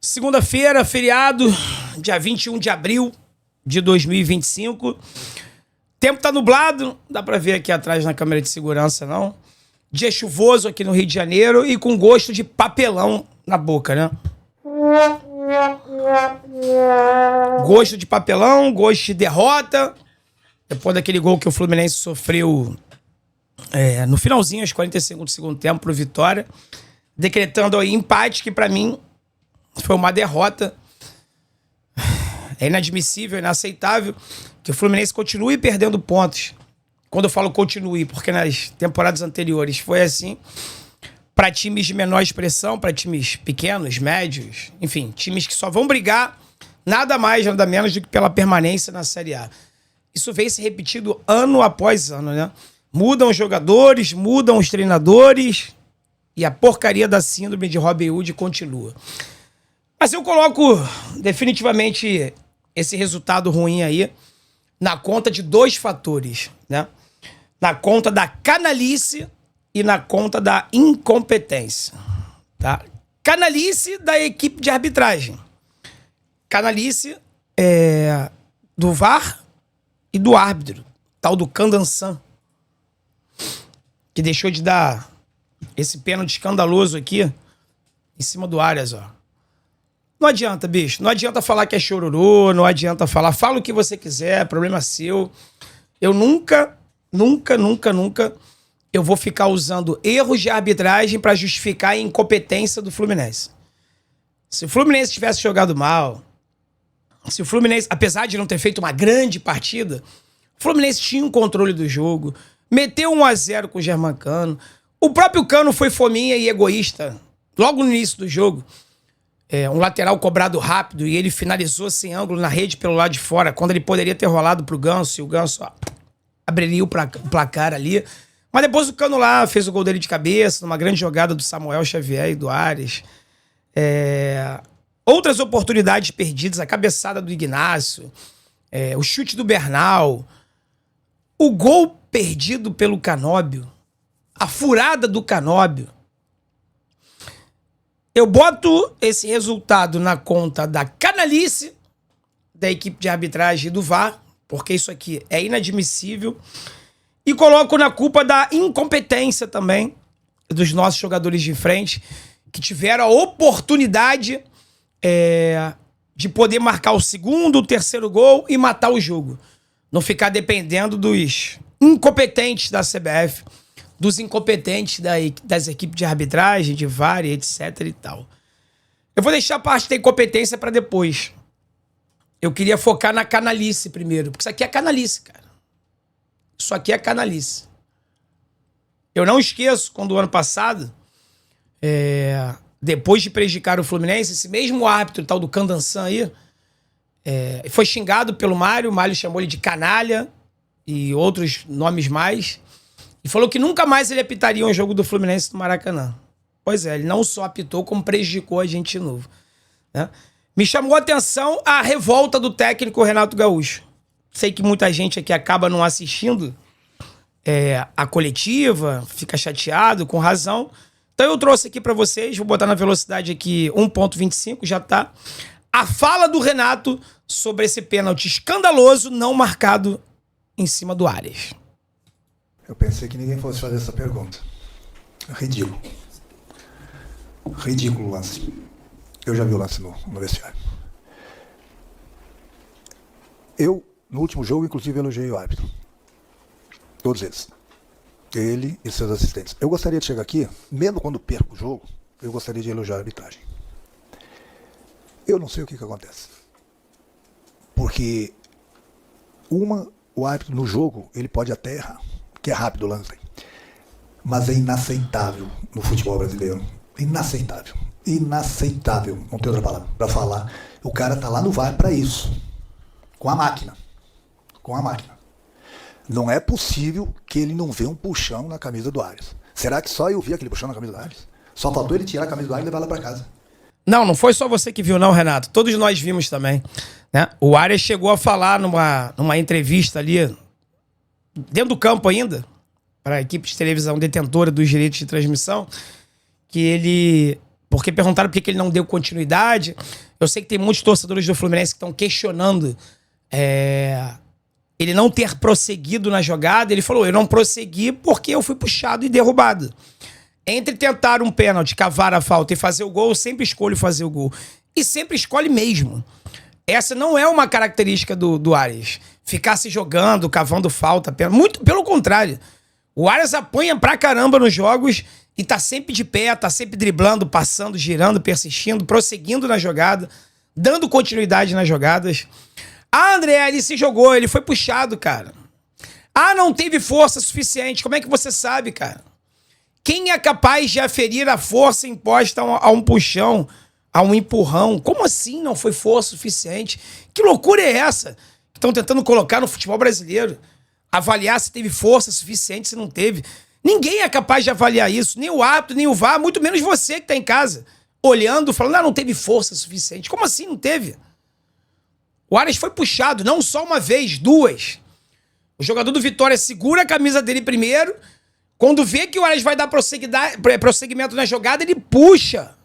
Segunda-feira, feriado, dia 21 de abril de 2025. Tempo tá nublado, dá pra ver aqui atrás na câmera de segurança, não. Dia chuvoso aqui no Rio de Janeiro e com gosto de papelão na boca, né? Gosto de papelão, gosto de derrota. Depois daquele gol que o Fluminense sofreu no finalzinho, aos 45 do segundo tempo, pro Vitória. Decretando aí empate, que pra mim foi uma derrota. É inadmissível, inaceitável que o Fluminense continue perdendo pontos. Quando eu falo continue, porque nas temporadas anteriores foi assim, para times de menor expressão, para times pequenos, médios, enfim, times que só vão brigar nada mais, nada menos do que pela permanência na Série A. Isso vem se repetindo ano após ano, né? Mudam os jogadores, mudam os treinadores e a porcaria da síndrome de Robin Hood continua. Mas eu coloco definitivamente esse resultado ruim aí na conta de dois fatores, né? Na conta da canalice e na conta da incompetência, tá? Canalice da equipe de arbitragem. Canalice do VAR e do árbitro, tal do Candansan, que deixou de dar esse pênalti escandaloso aqui em cima do Arias, ó. Não adianta, bicho. Não adianta falar que é chororô, não adianta falar. Fala o que você quiser, problema seu. Eu nunca eu vou ficar usando erros de arbitragem pra justificar a incompetência do Fluminense. Se o Fluminense tivesse jogado mal, se o Fluminense, apesar de não ter feito uma grande partida, o Fluminense tinha um controle do jogo, meteu 1-0 com o Germancano. O próprio Cano foi fominha e egoísta logo no início do jogo. Um lateral cobrado rápido e ele finalizou sem ângulo na rede pelo lado de fora, quando ele poderia ter rolado pro Ganso, e o Ganso abriria o placar ali. Mas depois o Cano lá fez o gol dele de cabeça, numa grande jogada do Samuel Xavier e do Arias. Outras oportunidades perdidas, a cabeçada do Ignacio, o chute do Bernal, o gol perdido pelo Canóbio, a furada do Canóbio. Eu boto esse resultado na conta da canalice da equipe de arbitragem e do VAR, porque isso aqui é inadmissível, e coloco na culpa da incompetência também dos nossos jogadores de frente, que tiveram a oportunidade de poder marcar o segundo, o terceiro gol e matar o jogo. Não ficar dependendo dos incompetentes da CBF, dos incompetentes das equipes de arbitragem, de VAR, etc e tal. Eu vou deixar a parte da incompetência para depois. Eu queria focar na canalice primeiro, porque isso aqui é canalice, cara. Isso aqui é canalice. Eu não esqueço quando o ano passado, depois de prejudicar o Fluminense, esse mesmo árbitro, tal do Candansan aí, foi xingado pelo Mário. O Mário chamou ele de canalha e outros nomes mais. E falou que nunca mais ele apitaria um jogo do Fluminense no Maracanã. Pois é, ele não só apitou, como prejudicou a gente de novo, né? Me chamou a atenção a revolta do técnico Renato Gaúcho. Sei que muita gente aqui acaba não assistindo a coletiva, fica chateado, com razão. Então eu trouxe aqui pra vocês, vou botar na velocidade aqui 1.25, já tá. A fala do Renato sobre esse pênalti escandaloso não marcado em cima do Arias. Eu pensei que ninguém fosse fazer essa pergunta. Ridículo. Ridículo o lance. Eu já vi o lance no vestiário. Eu, no último jogo, inclusive, elogiei o árbitro. Todos eles. Ele e seus assistentes. Eu gostaria de chegar aqui, mesmo quando perco o jogo, eu gostaria de elogiar a arbitragem. Eu não sei o que acontece. Porque o árbitro no jogo, ele pode até errar. Que é rápido o lance. Mas é inaceitável no futebol brasileiro. Inaceitável. Inaceitável. Não tem outra palavra para falar. O cara tá lá no VAR para isso. Com a máquina. Com a máquina. Não é possível que ele não vê um puxão na camisa do Arias. Será que só eu vi aquele puxão na camisa do Arias? Só faltou ele tirar a camisa do Arias e levar ela para casa. Não foi só você que viu não, Renato. Todos nós vimos também, né? O Arias chegou a falar numa entrevista ali, dentro do campo ainda, para a equipe de televisão detentora dos direitos de transmissão, que ele porque perguntaram por que ele não deu continuidade. Eu sei que tem muitos torcedores do Fluminense que estão questionando ele não ter prosseguido na jogada. Ele falou, eu não prossegui porque eu fui puxado e derrubado. Entre tentar um pênalti, cavar a falta e fazer o gol, eu sempre escolho fazer o gol. E sempre escolhe mesmo. Essa não é uma característica do Arias. Ficar se jogando, cavando falta, pênalti. Muito pelo contrário. O Arias apanha pra caramba nos jogos e tá sempre de pé, tá sempre driblando, passando, girando, persistindo, prosseguindo na jogada, dando continuidade nas jogadas. Ah, André, ele se jogou, ele foi puxado, cara. Ah, não teve força suficiente. Como é que você sabe, cara? Quem é capaz de aferir a força imposta a um puxão, a um empurrão? Como assim não foi força suficiente? Que loucura é essa? Estão tentando colocar no futebol brasileiro. Avaliar se teve força suficiente, se não teve. Ninguém é capaz de avaliar isso. Nem o árbitro, nem o VAR, muito menos você que está em casa. Olhando, falando, não teve força suficiente. Como assim não teve? O Arias foi puxado, não só uma vez, duas. O jogador do Vitória segura a camisa dele primeiro. Quando vê que o Arias vai dar prosseguimento na jogada, ele puxa.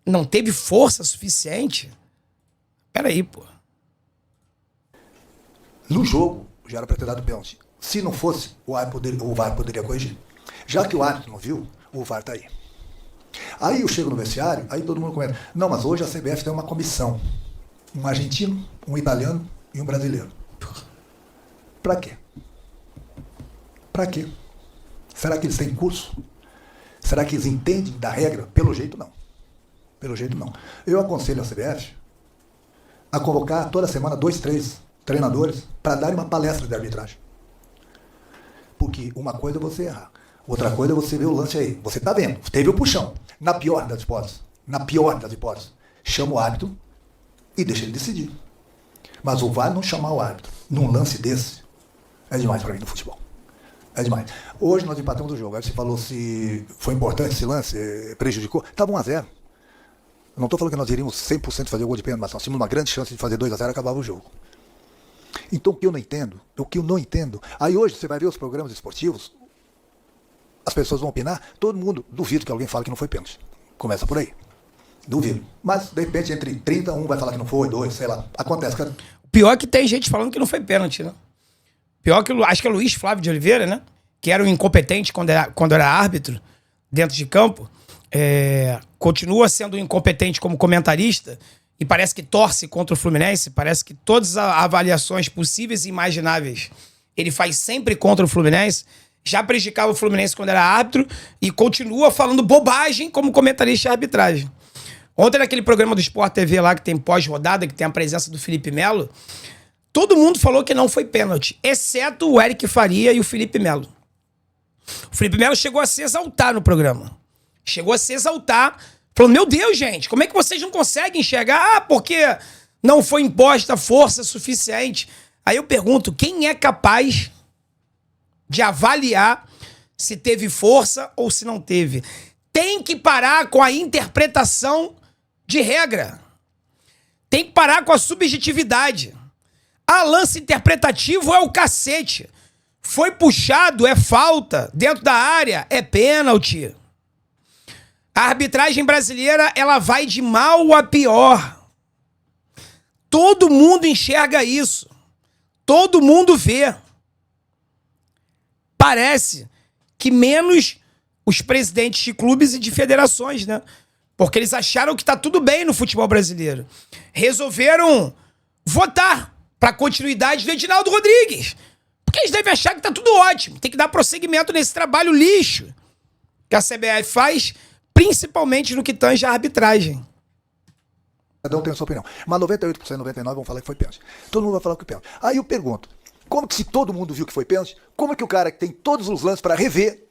Não teve força suficiente? Peraí, pô. No jogo, já era para ter dado pênalti. Se não fosse, o VAR poderia corrigir. Já que o árbitro não viu, o VAR tá aí. Aí eu chego no vestiário, aí todo mundo comenta, não, mas hoje a CBF tem uma comissão. Um argentino, um italiano e um brasileiro. Pra quê? Pra quê? Será que eles têm curso? Será que eles entendem da regra? Pelo jeito, não. Pelo jeito, não. Eu aconselho a CBF a convocar toda semana 2, 3 treinadores para darem uma palestra de arbitragem. Porque uma coisa é você errar. Outra coisa é você ver o lance aí. Você tá vendo. Teve o puxão. Na pior das hipóteses, chama o árbitro e deixa ele decidir. Mas o VAR não chamar o árbitro num lance desse é demais para mim no futebol. É demais. Hoje nós empatamos o jogo. Aí você falou se foi importante esse lance, prejudicou. Estava 1-0. Eu não estou falando que nós iríamos 100% fazer o gol de pênalti, mas nós tínhamos uma grande chance de fazer 2-0 e acabava o jogo. Então o que eu não entendo, aí hoje você vai ver os programas esportivos, as pessoas vão opinar, todo mundo, duvido que alguém fale que não foi pênalti. Começa por aí. Duvido. Mas, de repente, entre 30, um vai falar que não foi, 2, sei lá. Acontece, cara. O pior é que tem gente falando que não foi pênalti, né? Pior que, acho que é Luiz Flávio de Oliveira, né? Que era um incompetente quando era árbitro dentro de campo. Continua sendo um incompetente como comentarista e parece que torce contra o Fluminense. Parece que todas as avaliações possíveis e imagináveis ele faz sempre contra o Fluminense. Já prejudicava o Fluminense quando era árbitro e continua falando bobagem como comentarista de arbitragem. Ontem, naquele programa do Sport TV lá, que tem pós-rodada, que tem a presença do Felipe Melo, todo mundo falou que não foi pênalti, exceto o Eric Faria e o Felipe Melo. O Felipe Melo chegou a se exaltar no programa. Chegou a se exaltar, falando, meu Deus, gente, como é que vocês não conseguem enxergar? Ah, porque não foi imposta força suficiente. Aí eu pergunto, quem é capaz de avaliar se teve força ou se não teve? Tem que parar com a interpretação de regra. Tem que parar com a subjetividade. Ah, lance interpretativo é o cacete. Foi puxado, é falta. Dentro da área, é pênalti. A arbitragem brasileira, ela vai de mal a pior. Todo mundo enxerga isso. Todo mundo vê. Parece que menos os presidentes de clubes e de federações, né? Porque eles acharam que tá tudo bem no futebol brasileiro. Resolveram votar para continuidade do Edinaldo Rodrigues. Porque eles devem achar que tá tudo ótimo. Tem que dar prosseguimento nesse trabalho lixo que a CBF faz, principalmente no que tange a arbitragem. Cada um tem a sua opinião. Mas 98%, 99% vão falar que foi pênalti. Todo mundo vai falar que foi pênalti. Aí eu pergunto, como que se todo mundo viu que foi pênalti, como é que o cara que tem todos os lances para rever,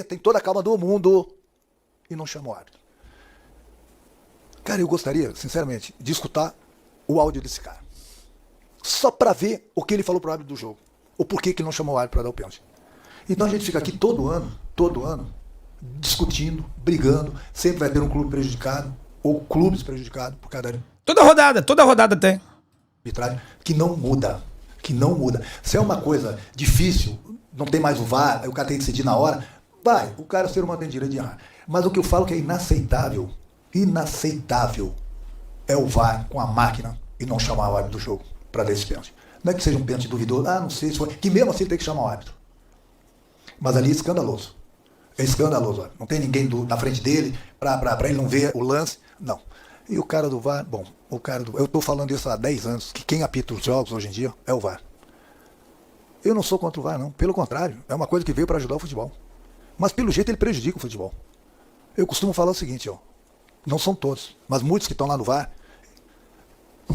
tem toda a calma do mundo e não chama o árbitro? Cara, eu gostaria, sinceramente, de escutar o áudio desse cara. Só para ver o que ele falou pro árbitro do jogo. O porquê que ele não chamou o árbitro para dar o pênalti. Então a gente fica aqui todo ano, discutindo, brigando. Sempre vai ter um clube prejudicado, ou clubes prejudicados por cada... Toda rodada tem. Arbitragem que não muda. Se é uma coisa difícil, não tem mais o VAR, aí o cara tem que decidir na hora, Vai, o cara, o ser humano tem direito de errar. Mas o que eu falo que é inaceitável, é o VAR com a máquina e não chamar o árbitro do jogo para dar esse pênalti. Não é que seja um pênalti duvidoso, não sei se foi, que mesmo assim tem que chamar o árbitro. Mas ali é escandaloso. É escandaloso. Não tem ninguém na frente dele para ele não ver o lance. Não. E o cara do VAR, bom, eu estou falando isso há 10 anos, que quem apita os jogos hoje em dia é o VAR. Eu não sou contra o VAR, não. Pelo contrário, é uma coisa que veio para ajudar o futebol. Mas pelo jeito ele prejudica o futebol. Eu costumo falar o seguinte, ó. Não são todos, mas muitos que estão lá no VAR,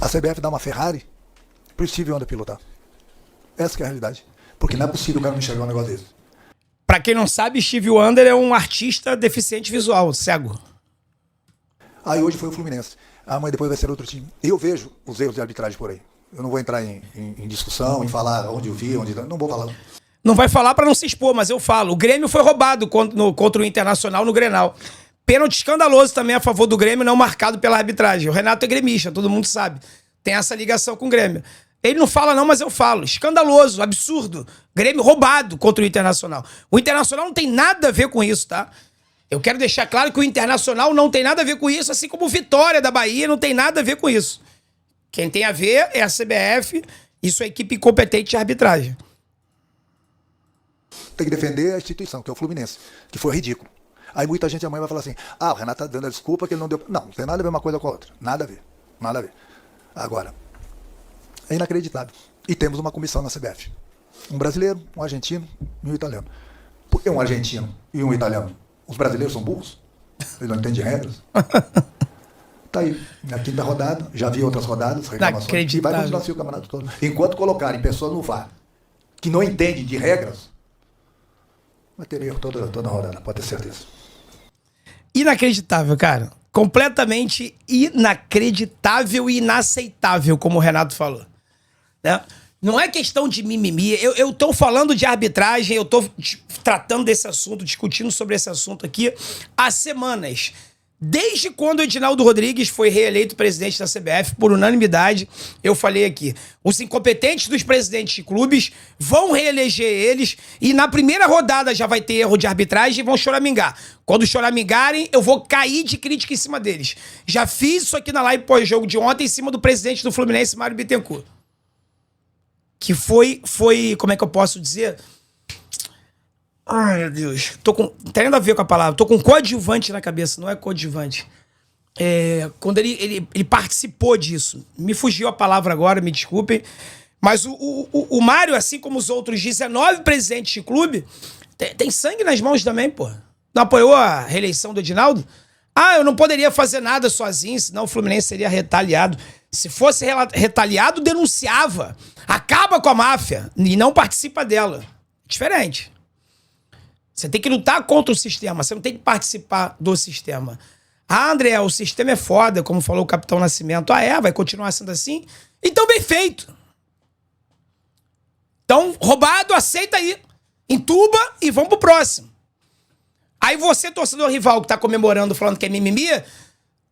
a CBF dá uma Ferrari pro Steve Wonder pilotar. Essa que é a realidade. Porque não é possível o cara não enxergar um negócio desse. Pra quem não sabe, Steve Wonder é um artista deficiente visual, cego. Aí hoje foi o Fluminense. Amanhã depois vai ser outro time. Eu vejo os erros de arbitragem por aí. Eu não vou entrar em discussão, em falar onde eu vi, onde... Não vou falar. Não vai falar pra não se expor, mas eu falo. O Grêmio foi roubado contra o Internacional no Grenal. Pênalti escandaloso também a favor do Grêmio, não marcado pela arbitragem. O Renato é gremista, todo mundo sabe. Tem essa ligação com o Grêmio. Ele não fala não, mas eu falo. Escandaloso, absurdo. Grêmio roubado contra o Internacional. O Internacional não tem nada a ver com isso, tá? Eu quero deixar claro que o Internacional não tem nada a ver com isso, assim como o Vitória da Bahia não tem nada a ver com isso. Quem tem a ver é a CBF e sua equipe incompetente de arbitragem. Tem que defender a instituição, que é o Fluminense, que foi ridículo. Aí muita gente amanhã vai falar assim, o Renato tá dando a desculpa que ele não deu... Não, não tem nada a ver uma coisa com a outra. Nada a ver. Nada a ver. Agora, é inacreditável. E temos uma comissão na CBF. Um brasileiro, um argentino e um italiano. Por que um argentino e um italiano? Os brasileiros são burros? Eles não entendem regras? Tá aí. Na quinta rodada, já vi outras rodadas, reclamações. E vai continuar assim o campeonato todo. Enquanto colocarem pessoas no VAR que não entendem de regras, vai ter erro toda a rodada, pode ter certeza. Inacreditável, cara. Completamente inacreditável e inaceitável, como o Renato falou. Né? Não é questão de mimimi. Eu tô falando de arbitragem, eu tô tratando desse assunto, discutindo sobre esse assunto aqui há semanas. Desde quando o Edinaldo Rodrigues foi reeleito presidente da CBF, por unanimidade, eu falei aqui. Os incompetentes dos presidentes de clubes vão reeleger eles e na primeira rodada já vai ter erro de arbitragem e vão choramingar. Quando choramingarem, eu vou cair de crítica em cima deles. Já fiz isso aqui na live pós-jogo de ontem em cima do presidente do Fluminense, Mário Bittencourt. Que foi, como é que eu posso dizer? Ai, meu Deus. Não tem nada a ver com a palavra. Tô com coadjuvante na cabeça, não é coadjuvante. Quando ele participou disso. Me fugiu a palavra agora, me desculpem. Mas o Mário, assim como os outros 19 presidentes de clube, tem sangue nas mãos também, pô. Não apoiou a reeleição do Edinaldo? Eu não poderia fazer nada sozinho, senão o Fluminense seria retaliado. Se fosse retaliado, denunciava. Acaba com a máfia e não participa dela. Diferente. Você tem que lutar contra o sistema, você não tem que participar do sistema. André, o sistema é foda, como falou o Capitão Nascimento. Vai continuar sendo assim? Então, bem feito. Então, roubado, aceita aí. Entuba e vamos pro próximo. Aí você, torcedor rival, que tá comemorando, falando que é mimimi,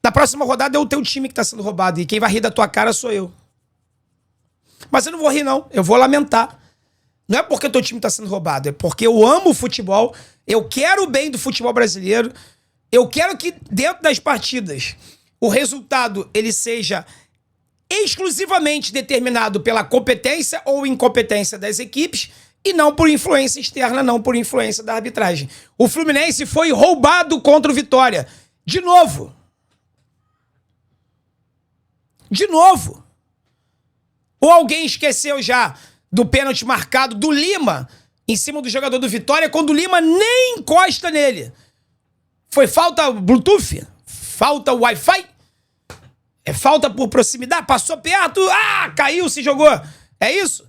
na próxima rodada é o teu time que tá sendo roubado. E quem vai rir da tua cara sou eu. Mas eu não vou rir, não. Eu vou lamentar. Não é porque o teu time tá sendo roubado, é porque eu amo o futebol, eu quero o bem do futebol brasileiro, eu quero que dentro das partidas o resultado ele seja exclusivamente determinado pela competência ou incompetência das equipes e não por influência externa, não por influência da arbitragem. O Fluminense foi roubado contra o Vitória. De novo. De novo. Ou alguém esqueceu já do pênalti marcado do Lima em cima do jogador do Vitória, quando o Lima nem encosta nele. Foi falta Bluetooth? Falta Wi-Fi? É falta por proximidade? Passou perto? Caiu, se jogou. É isso?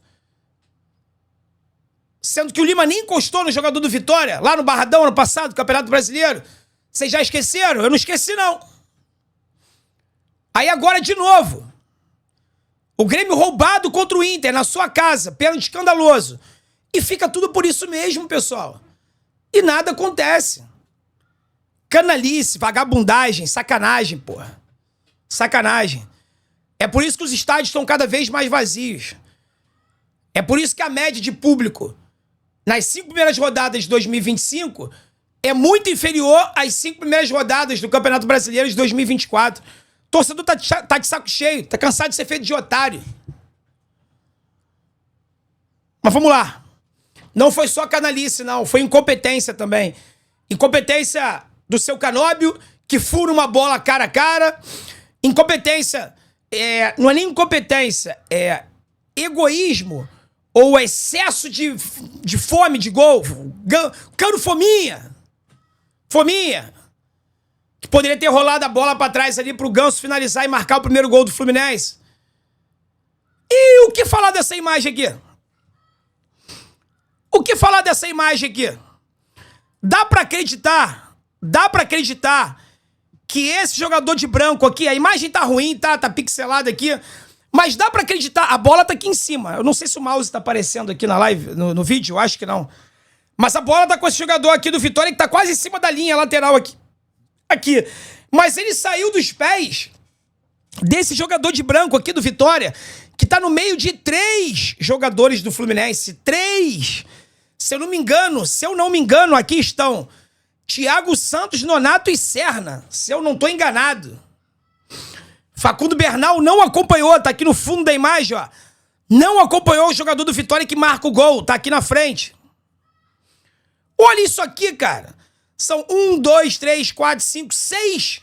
Sendo que o Lima nem encostou no jogador do Vitória, lá no Barradão, ano passado, Campeonato Brasileiro. Vocês já esqueceram? Eu não esqueci, não. Aí agora, de novo. O Grêmio roubado contra o Inter, na sua casa, pênalti escandaloso. E fica tudo por isso mesmo, pessoal. E nada acontece. Canalice, vagabundagem, sacanagem, porra. Sacanagem. É por isso que os estádios estão cada vez mais vazios. É por isso que a média de público nas 5 primeiras rodadas de 2025 é muito inferior às 5 primeiras rodadas do Campeonato Brasileiro de 2024. O torcedor tá de saco cheio, tá cansado de ser feito de otário. Mas vamos lá. Não foi só canalice, não. Foi incompetência também. Incompetência do seu Canóbio, que fura uma bola cara a cara. Incompetência, não é nem incompetência, é egoísmo ou excesso de fome de gol. Cano fominha. Fominha. Que poderia ter rolado a bola pra trás ali pro Ganso finalizar e marcar o primeiro gol do Fluminense. E o que falar dessa imagem aqui? O que falar dessa imagem aqui? Dá pra acreditar que esse jogador de branco aqui, a imagem tá ruim, tá pixelada aqui, mas dá pra acreditar, a bola tá aqui em cima. Eu não sei se o mouse tá aparecendo aqui na live, no vídeo, eu acho que não. Mas a bola tá com esse jogador aqui do Vitória que tá quase em cima da linha lateral aqui. Mas ele saiu dos pés desse jogador de branco aqui do Vitória, que tá no meio de 3 jogadores do Fluminense. 3! Se eu não me engano, aqui estão Thiago Santos, Nonato e Serna. Se eu não tô enganado. Facundo Bernal não acompanhou, tá aqui no fundo da imagem, ó. Não acompanhou o jogador do Vitória que marca o gol, tá aqui na frente. Olha isso aqui, cara. São 1, 2, 3, 4, 5, 6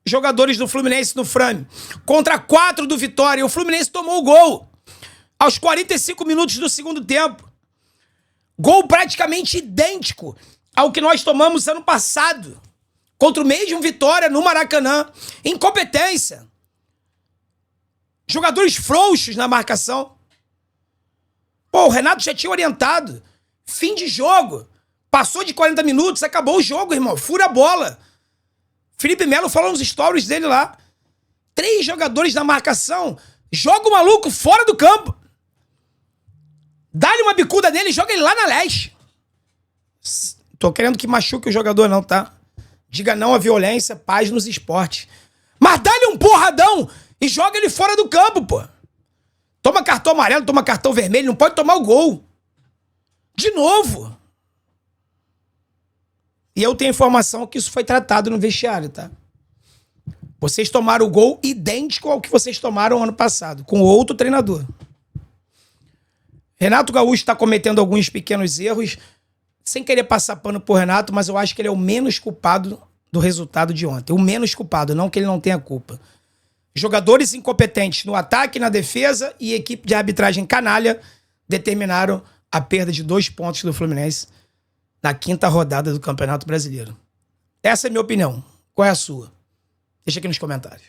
jogadores do Fluminense no frame. Contra 4 do Vitória. E o Fluminense tomou o gol aos 45 minutos do segundo tempo. Gol praticamente idêntico ao que nós tomamos ano passado. Contra o mesmo Vitória no Maracanã. Incompetência. Jogadores frouxos na marcação. Pô, o Renato já tinha orientado. Fim de jogo. Passou de 40 minutos, acabou o jogo, irmão. Fura a bola. Felipe Melo falou nos stories dele lá. 3 jogadores na marcação. Joga o maluco fora do campo. Dá-lhe uma bicuda nele e joga ele lá na leste. Tô querendo que machuque o jogador não, tá? Diga não à violência, paz nos esportes. Mas dá-lhe um porradão e joga ele fora do campo, pô. Toma cartão amarelo, toma cartão vermelho, não pode tomar o gol. De novo. E eu tenho informação que isso foi tratado no vestiário, tá? Vocês tomaram o gol idêntico ao que vocês tomaram ano passado, com outro treinador. Renato Gaúcho está cometendo alguns pequenos erros, sem querer passar pano pro Renato, mas eu acho que ele é o menos culpado do resultado de ontem. O menos culpado, não que ele não tenha culpa. Jogadores incompetentes no ataque, na defesa e equipe de arbitragem canalha determinaram a perda de 2 pontos do Fluminense na 5ª rodada do Campeonato Brasileiro. Essa é a minha opinião. Qual é a sua? Deixa aqui nos comentários.